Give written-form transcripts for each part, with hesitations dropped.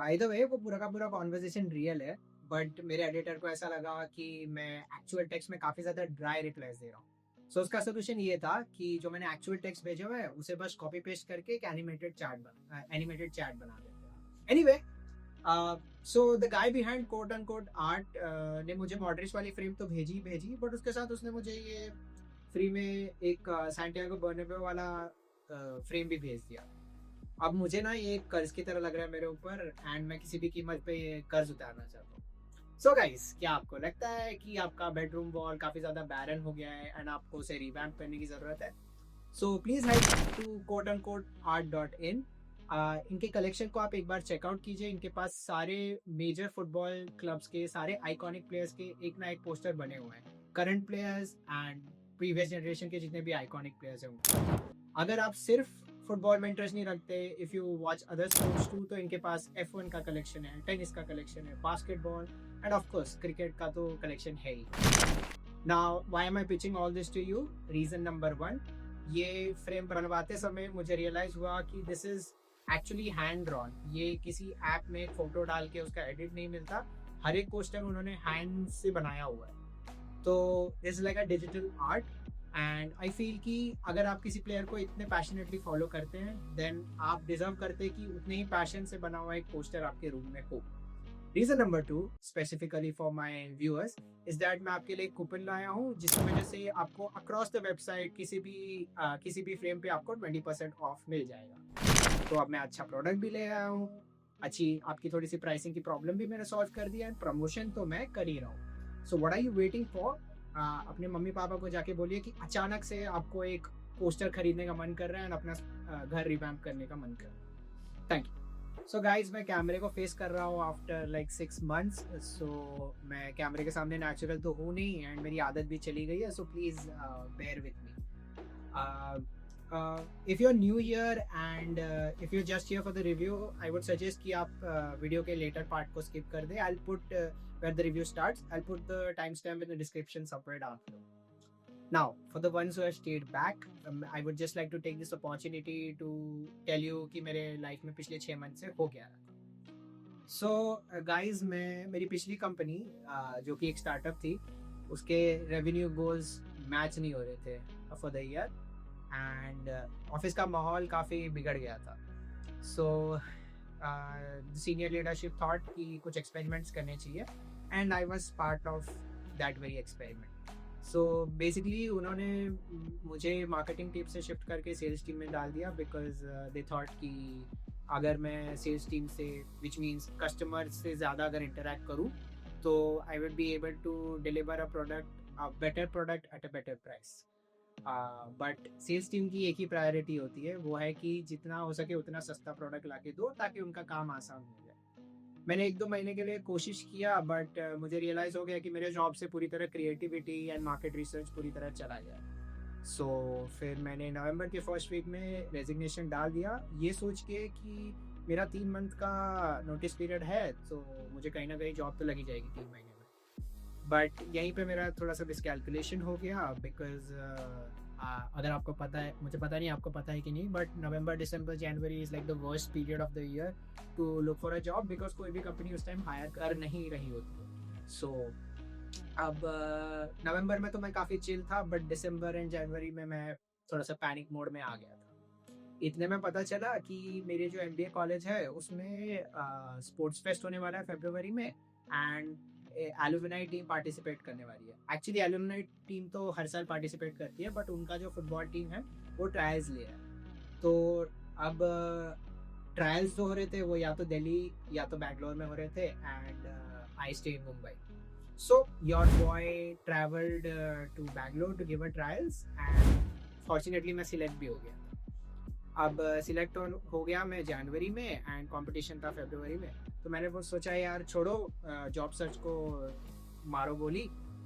By the way वो पूरा का पूरा कॉन्वर्सेशन रियल है, बट मेरे एडिटर को ऐसा लगा कि मैं एक्चुअल टेक्स्ट में काफी ज्यादा ड्राई रिप्लाईज दे रहा हूँ। सो उसका सोल्यूशन ये था कि जो मैंने एक्चुअल टेक्स्ट भेजा हुआ है उसे बस कॉपी पेस्ट करके एक एनिमेटेड चैट बना देते हैं। Anyway, so the guy behind quote and quote art ने मुझे मॉडरेट वाली फ्रेम तो भेजी, बट उसके साथ उसने मुझे ये फ्री में एक सैंटियागो बर्नब्यू वाला फ्रेम भी भेज दिया। अब मुझे ना ये कर्ज की तरह लग रहा है मेरे ऊपर, एंड मैं किसी भी कीमत पे ये कर्ज उतारना चाहता हूँ। सो गाइस, क्या आपको लगता है कि आपका बेडरूम वॉल काफी ज्यादा बैरन हो गया है एंड आपको उसे रिवैम्प करने की जरूरत है? So please head to quoteunquoteart.in। इनके कलेक्शन को आप एक बार चेकआउट कीजिए। इनके पास सारे मेजर फुटबॉल क्लब्स के सारे आइकॉनिक प्लेयर्स के एक ना एक पोस्टर बने हुए हैं, current players and previous generation के जितने भी आइकॉनिक प्लेयर्स हैं। अगर आप सिर्फ फुटबॉल में इंटरेस्ट नहीं रखते, if you watch other sports too, तो इनके पास F1 का कलेक्शन है, टेनिस का कलेक्शन है, basketball and of course cricket का तो कलेक्शन है ही। Now why am I pitching all this to you? Reason number 1, ये फ्रेम बनवाते समय मुझे रियलाइज हुआ कि this is actually hand drawn. ये किसी ऐप में फोटो डाल के उसका एडिट नहीं मिलता, हर एक पोस्टर उन्होंने हैंड से बनाया हुआ है। तो it's like a digital art, and I feel कि अगर आप किसी प्लेयर को इतने पैशनेटली फॉलो करते हैं, देन आप डिजर्व करते हैं कि उतने ही पैशन से बना हुआ एक पोस्टर आपके रूम में हो। Reason number 2, specifically for my viewers, is that मैं आपके लिए एक कूपन लाया हूँ जिसकी वजह से आपको अक्रॉस द वेबसाइट किसी भी फ्रेम पे आपको 20% ऑफ मिल जाएगा। तो अब मैं अच्छा प्रोडक्ट भी ले आया हूँ, अच्छी आपकी थोड़ी सी प्राइसिंग की प्रॉब्लम भी मैंने सॉल्व कर दिया है, प्रमोशन तो मैं कर ही रहा हूँ। So what are you waiting for? अपने मम्मी पापा को जाके बोलिए कि अचानक से आपको एक पोस्टर खरीदने का मन कर रहा है और अपना घर रिवैम्प करने का मन कर रहा है। Thank you. सो गाइज, मैं कैमरे को फेस कर रहा हूँ आफ्टर लाइक 6 months। सो मैं कैमरे के सामने नेचुरल तो हूँ नहीं, एंड मेरी आदत भी चली गई है। So please bear with me. if you're new here and if you're just here for the review, I would suggest कि आप वीडियो के later part को skip कर दें। I'll put where the review starts, I'll put the timestamp in the description somewhere down below. Now, for the ones who have stayed back, I would just like to take this opportunity to tell you कि मेरे life में पिछले 6 months से हो गया रहा। So guys, मैं मेरी पिछली कंपनी जो कि एक स्टार्टअप थी, उसके रेवेन्यू गोल्स मैच नहीं हो रहे थे for the year, and office का माहौल काफ़ी बिगड़ गया था। सो सीनियर लीडरशिप थॉट कि कुछ एक्सपेरिमेंट्स करने चाहिए, and I was part of that very experiment. So basically उन्होंने मुझे मार्केटिंग टीम से शिफ्ट करके सेल्स टीम में डाल दिया, बिकॉज दे थॉट कि अगर मैं सेल्स टीम से, विच मीन्स कस्टमर से ज़्यादा अगर इंटरेक्ट करूँ, तो I would be able to deliver a better product at a better price. But sales team की एक ही प्रायोरिटी होती है, वो है कि जितना हो सके उतना सस्ता प्रोडक्ट ला के दो ताकि उनका काम आसान हो जाए। मैंने 1-2 महीने के लिए कोशिश किया, बट मुझे रियलाइज़ हो गया कि मेरे जॉब से पूरी तरह क्रिएटिविटी एंड मार्केट रिसर्च पूरी तरह चला गया। सो फिर मैंने नवंबर के फर्स्ट वीक में रेजिग्नेशन डाल दिया, ये सोच के कि मेरा 3 मंथ का नोटिस पीरियड है, तो मुझे कहीं ना कहीं जॉब तो लगी जाएगी 3 महीने में। बट यहीं पे मेरा थोड़ा सा मिसकैलकुलेशन हो गया, बिकॉज अगर आपको पता है, मुझे पता नहीं आपको पता है कि नहीं, but November December January is like the worst period of the year to look for a job, because कोई भी कंपनी उस टाइम हायर कर नहीं रही होती है। सो अब नवंबर में तो मैं काफ़ी चिल था, बट दिसंबर एंड जनवरी में मैं थोड़ा सा पैनिक मोड में आ गया था। इतने में पता चला कि मेरे जो MBA कॉलेज है उसमें स्पोर्ट्स फेस्ट होने वाला है फरवरी में, एंड एलुमनाई टीम पार्टिसिपेट करने वाली है। एक्चुअली एलुमनाई टीम तो हर साल पार्टिसिपेट करती है, बट उनका जो फुटबॉल टीम है वो ट्रायल्स लिया है। तो अब ट्रायल्स जो हो रहे थे वो या तो दिल्ली या तो बैंगलोर में हो रहे थे, and I stay in Mumbai. So your boy traveled to Bangalore to give a trials, and fortunately मैं सिलेक्ट भी हो गया। अब सिलेक्ट हो गया मैं जनवरी में, एंड कंपटीशन था फरवरी में। तो मैंने वो सोचा यार छोड़ो, जॉब सर्च को मारो गोली।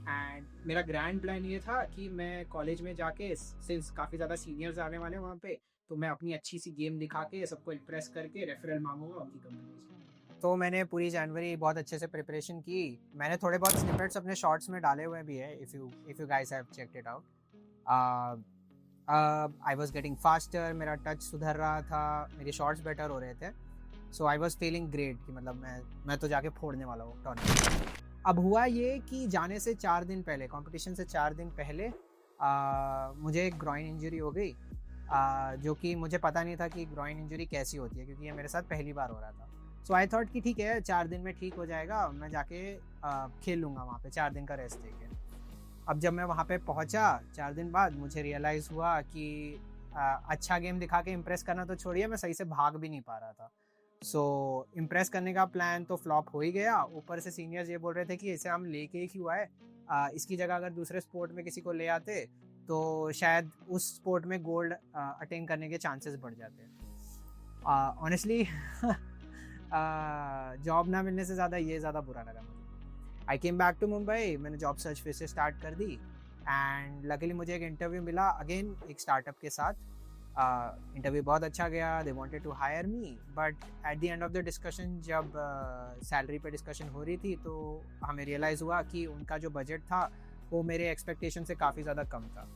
एंड मेरा ग्रैंड प्लान ये था कि मैं कॉलेज में जाके, सिंस काफ़ी ज़्यादा सीनियर्स आने वाले वहाँ पे, तो मैं अपनी अच्छी सी गेम दिखा के सबको इम्प्रेस करके रेफरल मांगूंगा उनकी कंपनी से। तो मैंने पूरी जनवरी बहुत अच्छे से प्रिपरेशन की। मैंने थोड़े बहुत स्निपेट्स अपने शॉर्ट्स में डाले हुए भी है, if you guys have checked it out. I was getting faster, मेरा टच सुधर रहा था, मेरे शॉर्ट्स बेटर हो रहे थे। सो आई वॉज फीलिंग ग्रेट कि मतलब मैं तो जाके फोड़ने वाला हूँ टूर्नामेंट। अब हुआ ये कि जाने से 4 दिन पहले, कंपटीशन से 4 दिन पहले मुझे एक ग्रॉइन इंजरी हो गई, जो कि मुझे पता नहीं था कि ग्रॉइन इंजरी कैसी होती है, क्योंकि ये मेरे साथ पहली बार हो रहा था। सो आई थॉट कि ठीक है 4 दिन में ठीक हो जाएगा, मैं जाके खेल लूँगा वहाँ पे 4 दिन का रेस्ट देके। अब जब मैं वहाँ पे पहुँचा 4 दिन बाद, मुझे रियलाइज़ हुआ कि अच्छा गेम दिखा के इम्प्रेस करना तो छोड़िए, मैं सही से भाग भी नहीं पा रहा था। सो इम्प्रेस करने का प्लान तो फ्लॉप हो ही गया। ऊपर से सीनियर्स ये बोल रहे थे कि इसे हम लेके ही क्यों आए, इसकी जगह अगर दूसरे स्पोर्ट में किसी को ले आते तो शायद उस स्पोर्ट में गोल्ड अटेन करने के चांसेस बढ़ जाते। ऑनेस्टली जॉब ना मिलने से ज़्यादा ये ज़्यादा बुरा लगा मुझे। आई केम बैक टू मुंबई, मैंने जॉब सर्च फिर से स्टार्ट कर दी एंड लकीली मुझे एक इंटरव्यू मिला अगेन एक स्टार्टअप के साथ। इंटरव्यू बहुत अच्छा गया, they wanted to hire me, but at the end of the discussion जब सैलरी पे डिस्कशन हो रही थी तो हमें रियलाइज़ हुआ कि उनका जो बजट था वो मेरे एक्सपेक्टेशन से काफ़ी ज़्यादा कम था।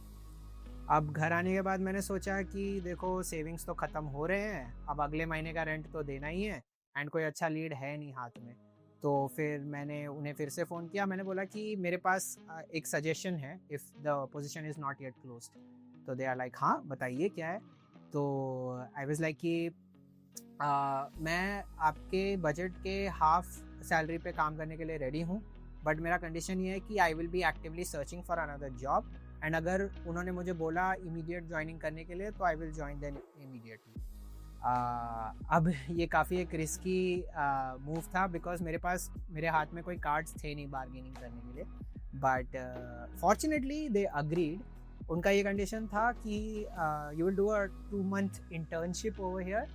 अब घर आने के बाद मैंने सोचा कि देखो सेविंग्स तो ख़त्म हो रहे हैं, अब अगले महीने का रेंट तो देना ही है एंड कोई अच्छा लीड है नहीं हाथ में। तो फिर मैंने उन्हें फिर से फ़ोन किया, मैंने बोला कि मेरे पास एक सजेशन है if the position is not yet closed. तो दे आर लाइक हाँ बताइए क्या है। तो आई वाज लाइक कि मैं आपके बजट के हाफ सैलरी पे काम करने के लिए रेडी हूँ, बट मेरा कंडीशन ये है कि I will be actively searching for another job and अगर उन्होंने मुझे बोला इमीडिएट ज्वाइनिंग करने के लिए तो I will join then immediately. अब ये काफ़ी एक रिस्की मूव था बिकॉज मेरे हाथ में कोई कार्ड्स थे नहीं बार्गेनिंग करने के लिए, बट फॉर्चुनेटली दे अग्रीड। उनका ये कंडीशन था कि you will do a 2 month internship over here,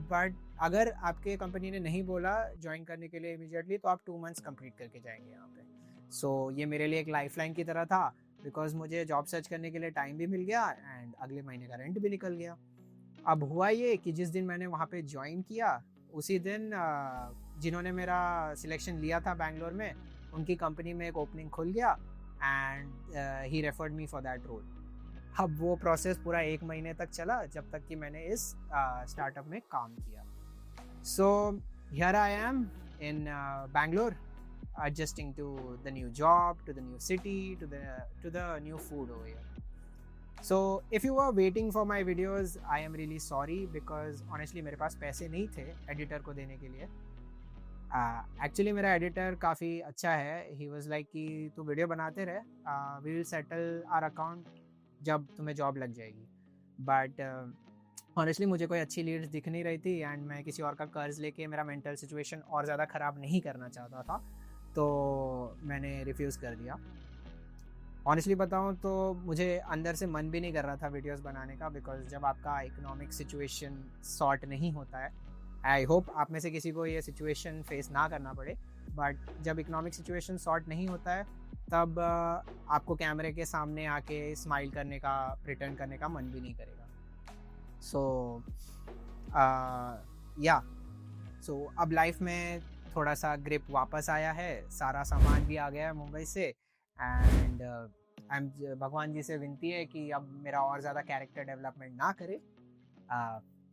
but अगर आपके कंपनी ने नहीं बोला ज्वाइन करने के लिए इमीडिएटली तो आप 2 months कंप्लीट करके जाएंगे यहाँ पे। सो ये मेरे लिए एक लाइफलाइन की तरह था बिकॉज मुझे जॉब सर्च करने के लिए टाइम भी मिल गया एंड अगले महीने का रेंट भी निकल गया। अब हुआ ये कि जिस दिन मैंने वहाँ पे ज्वाइन किया उसी दिन जिन्होंने मेरा सिलेक्शन लिया था बैंगलोर में, उनकी कंपनी में एक ओपनिंग खुल गया and he referred me for that role. अब वो प्रोसेस पूरा 1 महीने तक चला जब तक कि मैंने इस स्टार्टअप में काम किया। So here I am in Bangalore, adjusting to the new job, to the new city, to the new food over here. So if you were waiting for my videos, I am really sorry because honestly मेरे पास पैसे नहीं थे editor को देने के लिए। Actually मेरा editor काफ़ी अच्छा है, ही वॉज लाइक कि तू वीडियो बनाते रहे, we will settle our account जब तुम्हें जॉब लग जाएगी। बट ऑनेस्टली मुझे कोई अच्छी लीड्स दिख नहीं रही थी एंड मैं किसी और का कर्ज लेके मेरा मेंटल सिचुएशन और ज़्यादा ख़राब नहीं करना चाहता था, तो मैंने रिफ्यूज़ कर दिया। ऑनेस्टली बताऊँ तो मुझे अंदर से मन भी नहीं कर रहा था वीडियोस बनाने का बिकॉज जब आपका इकोनॉमिक सिचुएशन सॉर्ट नहीं होता है, आई होप आप में से किसी को ये सिचुएशन फेस ना करना पड़े, बट जब इकोनॉमिक सिचुएशन सॉर्ट नहीं होता है तब आपको कैमरे के सामने आके स्माइल करने का, प्रिटेंड करने का मन भी नहीं करेगा। सो अब लाइफ में थोड़ा सा ग्रिप वापस आया है, सारा सामान भी आ गया है मुंबई से एंड भगवान जी से विनती है कि अब मेरा और ज़्यादा कैरेक्टर डेवलपमेंट ना करे।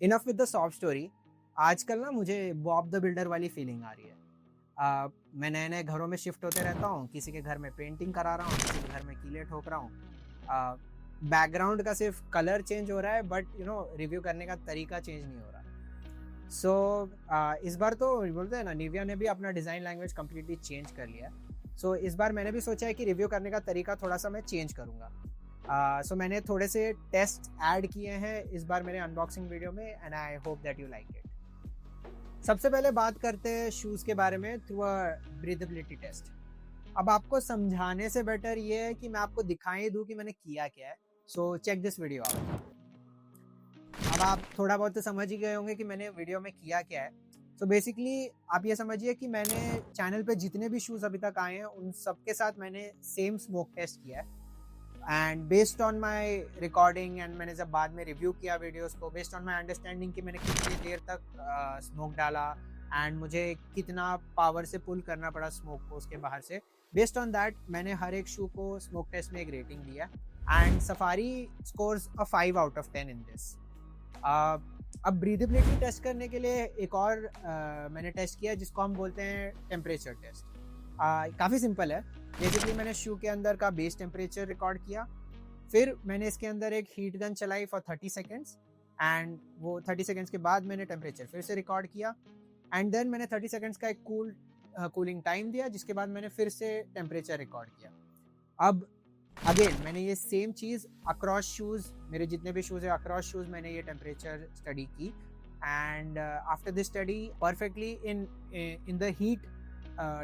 Enough with the soft story. आजकल ना मुझे बॉब द बिल्डर वाली फीलिंग आ रही है। मैं नए नए घरों में शिफ्ट होते रहता हूँ, किसी के घर में पेंटिंग करा रहा हूँ, किसी के घर में कीले ठोक रहा हूँ। बैकग्राउंड का सिर्फ कलर चेंज हो रहा है बट रिव्यू करने का तरीका चेंज नहीं हो रहा। सो इस बार तो बोलते हैं ना, निविया ने भी अपना डिज़ाइन लैंग्वेज कम्प्लीटली चेंज कर लिया। सो इस बार मैंने भी सोचा है कि रिव्यू करने का तरीका थोड़ा सा मैं चेंज करूँगा। सो मैंने थोड़े से टेस्ट ऐड किए हैं इस बार मेरे अनबॉक्सिंग वीडियो में and I hope that you like it. सबसे पहले बात करते हैं शूज़ के बारे में थ्रू अ ब्रीदेबिलिटी टेस्ट। अब आपको समझाने से बेटर ये है कि मैं आपको दिखाई दूँ कि मैंने किया क्या है। So check this video out. अब आप थोड़ा बहुत तो समझ ही गए होंगे कि मैंने वीडियो में किया क्या है। सो बेसिकली आप ये समझिए कि मैंने चैनल पे जितने भी शूज़ अभी तक आए हैं उन सब के साथ मैंने सेम स्मोक टेस्ट किया है and based on my recording and मैंने जब बाद में रिव्यू किया वीडियोस को, बेस्ड ऑन माय अंडरस्टैंडिंग कि मैंने कितनी देर तक स्मोक डाला एंड मुझे कितना पावर से पुल करना पड़ा स्मोक को उसके बाहर से, बेस्ड ऑन दैट मैंने हर एक शू को स्मोक टेस्ट में एक रेटिंग दिया and safari scores a 5 out of 10 in this. अब ब्रीदेबिलिटी टेस्ट करने के लिए एक और मैंने टेस्ट किया जिसको हम बोलते हैं टेम्परेचर टेस्ट। काफ़ी सिंपल है। बेसिकली मैंने शू के अंदर का बेस टेम्परेचर रिकॉर्ड किया, फिर मैंने इसके अंदर एक हीट गन चलाई फॉर 30 सेकेंड्स, एंड वो 30 सेकेंड्स के बाद मैंने टेम्परेचर फिर से रिकॉर्ड किया, एंड देन मैंने 30 सेकेंड्स का एक कूलिंग टाइम दिया, जिसके बाद मैंने फिर से टेम्परेचर रिकॉर्ड किया। अब अगेन मैंने ये सेम चीज़ अक्रॉस शूज़, मेरे जितने भी शूज़ है अक्रॉस शूज़ मैंने ये टेम्परेचर स्टडी की, and after this study perfectly in the heat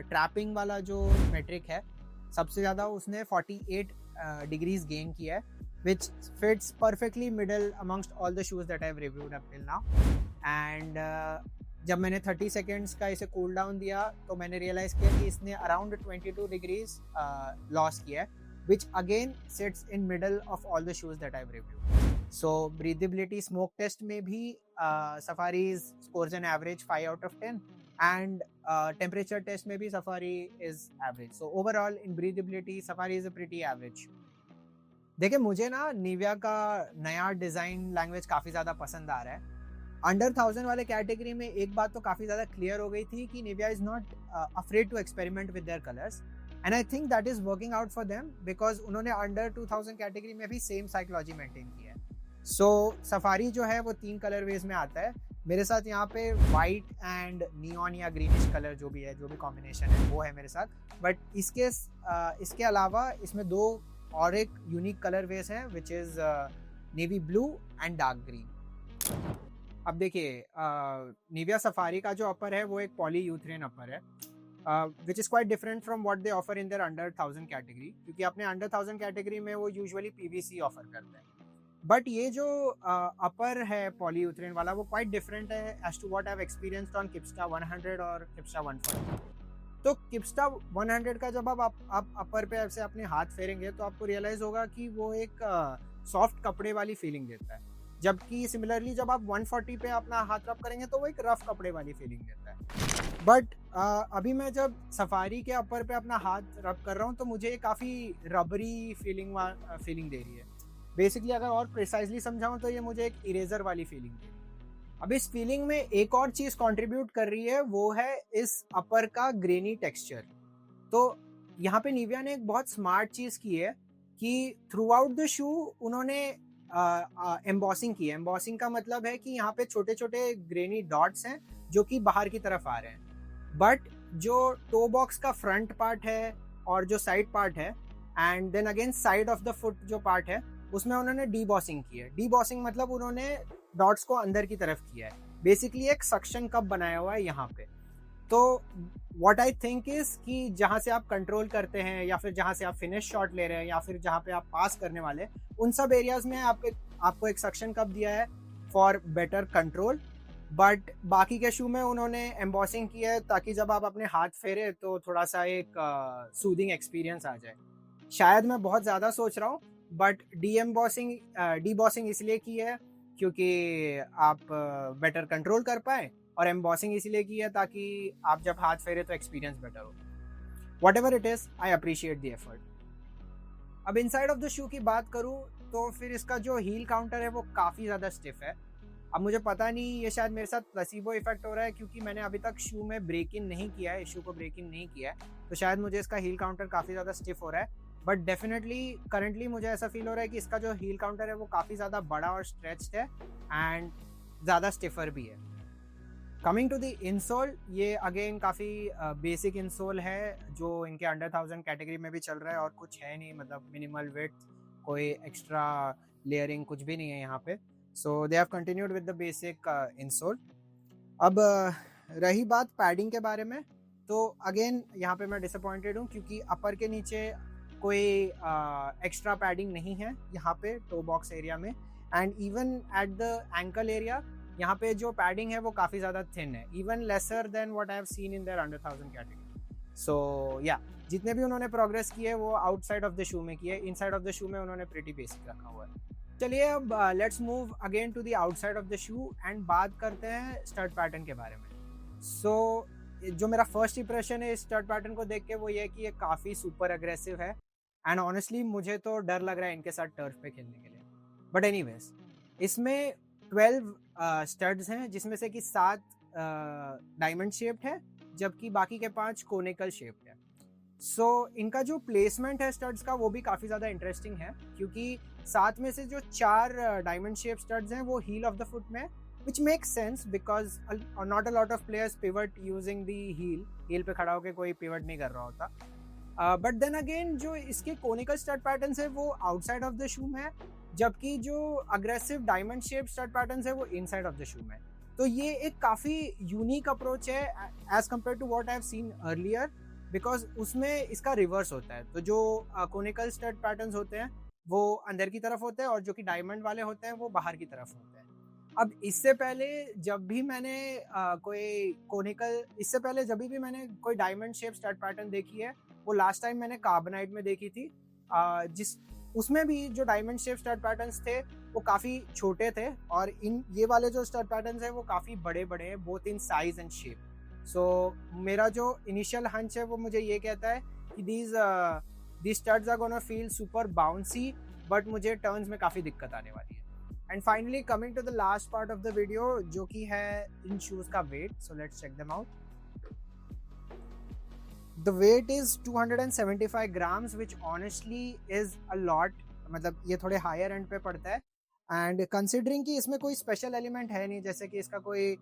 trapping वाला जो मेट्रिक है सबसे ज़्यादा उसने 48 डिग्रीज गेन किया है, which fits perfectly middle amongst all the shoes that I have reviewed up till now. And जब मैंने 30 सेकेंड्स का इसे कूल डाउन दिया तो मैंने रियलाइज़ किया कि इसने अराउंड 22 डिग्रीज लॉस किया है, which again sits in middle of all the shoes that I've reviewed. So breathability smoke test में भी Safari scores an average 5 out of 10, and temperature test में भी Safari is average. So overall in breathability Safari is a pretty average shoe. देखिए मुझे ना Nivea का नया design language काफ़ी ज़्यादा पसंद आ रहा है। अंडर 1000 वाले कैटेगरी में एक बात तो काफ़ी ज़्यादा क्लियर हो गई थी कि Nivia is not afraid to experiment with their colours, and I think that is working out for them because उन्होंने अंडर 2000 कैटेगरी में भी सेम साइकोलॉजी मेंटेन की है। सो सफारी जो है वो 3 कलर वेज में आता है। मेरे साथ यहाँ पे वाइट एंड नियॉन या ग्रीनिश कलर जो भी है, जो भी कॉम्बिनेशन है वो है मेरे साथ, बट इसके अलावा इसमें 2 और एक यूनिक कलर वेज है which is navy blue and dark green. अब देखिए निविया सफारी का जो अपर है वो एक पॉलीयूथेरेन अपर है, which is quite different from what they offer in their under 1000 category, क्योंकि अपने अंडर 1000 कैटेगरी में वो यूजुअली पीवीसी ऑफर करते हैं, बट ये जो अपर है पॉलीयूथेरेन वाला वो क्वाइट डिफरेंट है as to what I have experienced on Kipsta 100 और किप्स्टा 140। तो किप्स्टा 100 का जब आप अपर पे ऐसे अपने हाथ फेरेंगे तो आपको रियलाइज होगा कि वो एक सॉफ्ट कपड़े वाली फीलिंग देता है, जबकि सिमिलरली जब आप 140 पे अपना हाथ रब करेंगे तो वो एक रफ कपड़े वाली फीलिंग देता है। बट अभी मैं जब सफारी के अपर पे अपना हाथ रब कर रहा हूँ तो मुझे काफ़ी रबरी फीलिंग दे रही है। बेसिकली अगर और प्रिसाइजली समझाऊँ तो ये मुझे एक इरेजर वाली फीलिंग दे रही है। अब इस फीलिंग में एक और चीज कंट्रीब्यूट कर रही है, वो है इस अपर का ग्रेनी टेक्सचर। तो यहाँ पे निविया ने एक बहुत स्मार्ट चीज की है कि थ्रू आउट द शू उन्होंने एम्बॉसिंग की है। एम्बॉसिंग का मतलब है कि यहाँ पे छोटे छोटे ग्रेनी डॉट्स हैं जो कि बाहर की तरफ आ रहे हैं, बट जो टो बॉक्स का फ्रंट पार्ट है और जो साइड पार्ट है and then again side of the foot जो पार्ट है उसमें उन्होंने डीबॉसिंग की है। डीबॉसिंग मतलब उन्होंने डॉट्स को अंदर की तरफ किया है, बेसिकली एक सक्शन कप बनाया हुआ है यहाँ पे। तो व्हाट आई थिंक इज कि जहाँ से आप कंट्रोल करते हैं या फिर जहाँ से आप फिनिश शॉट ले रहे हैं या फिर जहाँ पे आप पास करने वाले, उन सब एरियाज में आपको एक सक्शन कप दिया है फॉर बेटर कंट्रोल, बट बाकी के शू में उन्होंने एम्बॉसिंग की है ताकि जब आप अपने हाथ फेरे तो थोड़ा सा एक सूदिंग एक्सपीरियंस आ जाए। शायद मैं बहुत ज़्यादा सोच रहा हूँ, बट डीबॉसिंग इसलिए की है क्योंकि आप बेटर कंट्रोल कर पाए, और एम्बॉसिंग इसलिए की है ताकि आप जब हाथ फेरे तो एक्सपीरियंस बेटर हो। What ever it is, I appreciate the effort. अब इनसाइड ऑफ द शू की बात करूँ तो फिर इसका जो हील काउंटर है वो काफ़ी ज़्यादा स्टिफ है। अब मुझे पता नहीं, ये शायद मेरे साथ प्लेसिबो इफेक्ट हो रहा है क्योंकि मैंने अभी तक शू में ब्रेक इन नहीं किया है, इस शू को ब्रेक इन नहीं किया है, तो शायद मुझे इसका हील काउंटर काफ़ी ज़्यादा स्टिफ हो रहा है। बट डेफिनेटली करंटली मुझे ऐसा फील हो रहा है कि इसका जो हील काउंटर है वो काफ़ी ज़्यादा बड़ा और स्ट्रेच्ड है एंड ज़्यादा स्टिफर भी है। कमिंग टू द इंसोल, ये अगेन काफ़ी बेसिक इंसोल है जो इनके अंडर 1000 कैटेगरी में भी चल रहा है और कुछ है नहीं, मतलब मिनिमल विड्थ, कोई एक्स्ट्रा लेयरिंग कुछ भी नहीं है यहाँ पे। So they have continued with the basic insole. अब रही बात पैडिंग के बारे में, तो अगेन यहाँ पे मैं डिसअपॉइंटेड हूँ क्योंकि अपर के नीचे कोई एक्स्ट्रा पैडिंग नहीं है यहाँ पे टो बॉक्स एरिया में, and even at the ankle area यहाँ पे जो पैडिंग है वो काफ़ी ज़्यादा थिन है, even lesser than what I have seen in their under 1000 category. So या जितने भी उन्होंने प्रोग्रेस की है वो आउटसाइड ऑफ द शू में की है, इनसाइड ऑफ द शू में उन्होंने प्रीटी बेसिक रखा हुआ है। चलिए अब let's move again to the outside of the shoe and बात करते हैं स्टड पैटर्न के बारे में। सो जो मेरा फर्स्ट इंप्रेशन है इस स्टड पैटर्न को देख के वो ये है कि ये काफ़ी सुपर अग्रेसिव है, एंड ऑनेस्टली मुझे तो डर लग रहा है इनके साथ टर्फ पे खेलने के लिए। बट एनीवेज, इसमें 12 स्टड्स हैं, जिसमें से कि 7 डायमंड शेप्ड है, जबकि बाकी के 5 कोनिकल शेप्ड है। सो इनका जो प्लेसमेंट है स्टड्स का वो भी काफ़ी ज़्यादा इंटरेस्टिंग है, क्योंकि 7 में से जो 4 डायमंड शेप स्टड्स हैं वो हील ऑफ द फुट में, which makes sense because not a lot of players pivot using the heel पे खड़ा होकर कोई पिवट नहीं कर रहा होता। बट देन अगेन जो इसके कोनिकल स्टड पैटर्न्स है वो आउटसाइड ऑफ द शू में है, जबकि जो aggressive diamond shape stud patterns है वो इनसाइड ऑफ द शू में। तो ये एक काफ़ी यूनिक अप्रोच है as compared to what I have seen earlier, because उसमें इसका रिवर्स होता है। तो जो कोनिकल स्टड पैटर्न्स होते हैं वो अंदर की तरफ होते हैं और जो कि डायमंड वाले होते हैं वो बाहर की तरफ होते हैं। अब इससे पहले जब भी मैंने कोई डायमंड शेप स्टड पैटर्न देखी है वो लास्ट टाइम मैंने कार्बोनाइट में देखी थी, जिस उसमें भी जो डायमंड शेप स्टड पैटर्न्स थे वो काफ़ी छोटे थे, और ये वाले जो स्टड पैटर्न्स हैं वो काफ़ी बड़े बड़े हैं, both in size and shape. So मेरा जो इनिशियल हंच है वो मुझे ये कहता है कि these studs are gonna feel super bouncy, but मुझे टर्न्स में काफ़ी दिक्कत आने वाली है। And finally coming to the last part of the video, जो कि है इन शूज़ का weight. So let's check them out. The weight is 275 grams, which honestly is a lot, मतलब ये थोड़े हायर एंड पे पड़ता है। एंड कंसिडरिंग कि इसमें कोई स्पेशल एलिमेंट है नहीं, जैसे कि इसका कोई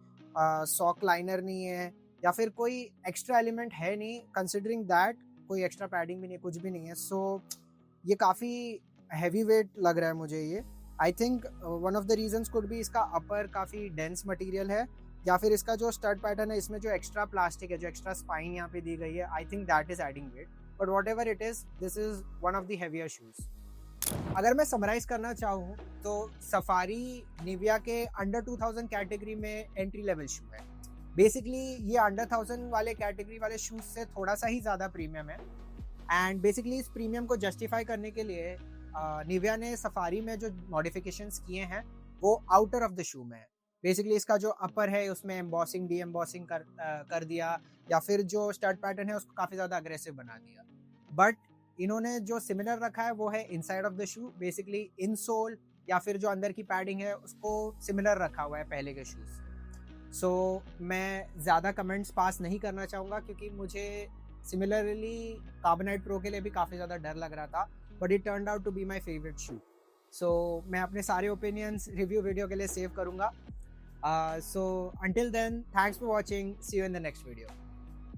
सॉक लाइनर नहीं है या फिर कोई एक्स्ट्रा एलिमेंट है नहीं, कंसिडरिंग दैट कोई एक्स्ट्रा पैडिंग भी नहीं, कुछ भी नहीं है, सो ये काफ़ी हैवी वेट लग रहा है मुझे ये। I think one of the reasons could be इसका अपर काफ़ी डेंस मटेरियल है, या फिर इसका जो स्टड पैटर्न है इसमें जो एक्स्ट्रा प्लास्टिक है, जो एक्स्ट्रा स्पाइन यहाँ पे दी गई है, I think that is adding weight. But whatever it is, this is one of the heavier shoes. अगर मैं समराइज करना चाहूँ तो सफारी निविया के अंडर 2000 कैटेगरी में एंट्री लेवल शू है। बेसिकली ये अंडर 1000 वाले कैटेगरी वाले शूज़ से थोड़ा सा ही ज़्यादा प्रीमियम है, एंड बेसिकली इस प्रीमियम को जस्टिफाई करने के लिए निविया ने सफारी में जो मॉडिफिकेशंस किए हैं वो आउटर ऑफ द शू में है। बेसिकली इसका जो अपर है उसमें एम्बॉसिंग डी एम्बॉसिंग कर दिया, या फिर जो स्टड पैटर्न है उसको काफ़ी ज़्यादा अग्रेसिव बना दिया। बट इन्होंने जो सिमिलर रखा है वो है inside of the shoe, basically insole या फिर जो अंदर की पैडिंग है उसको सिमिलर रखा हुआ है पहले के शूज़। सो मैं ज़्यादा कमेंट्स पास नहीं करना चाहूँगा, क्योंकि मुझे सिमिलरली कार्बोनाइट प्रो के लिए भी काफ़ी ज़्यादा डर लग रहा था, but it turned out to be my favourite shoe. So मैं अपने सारे ओपिनियंस रिव्यू वीडियो के लिए सेव करूँगा। So until then, thanks for watching, see you in the next video.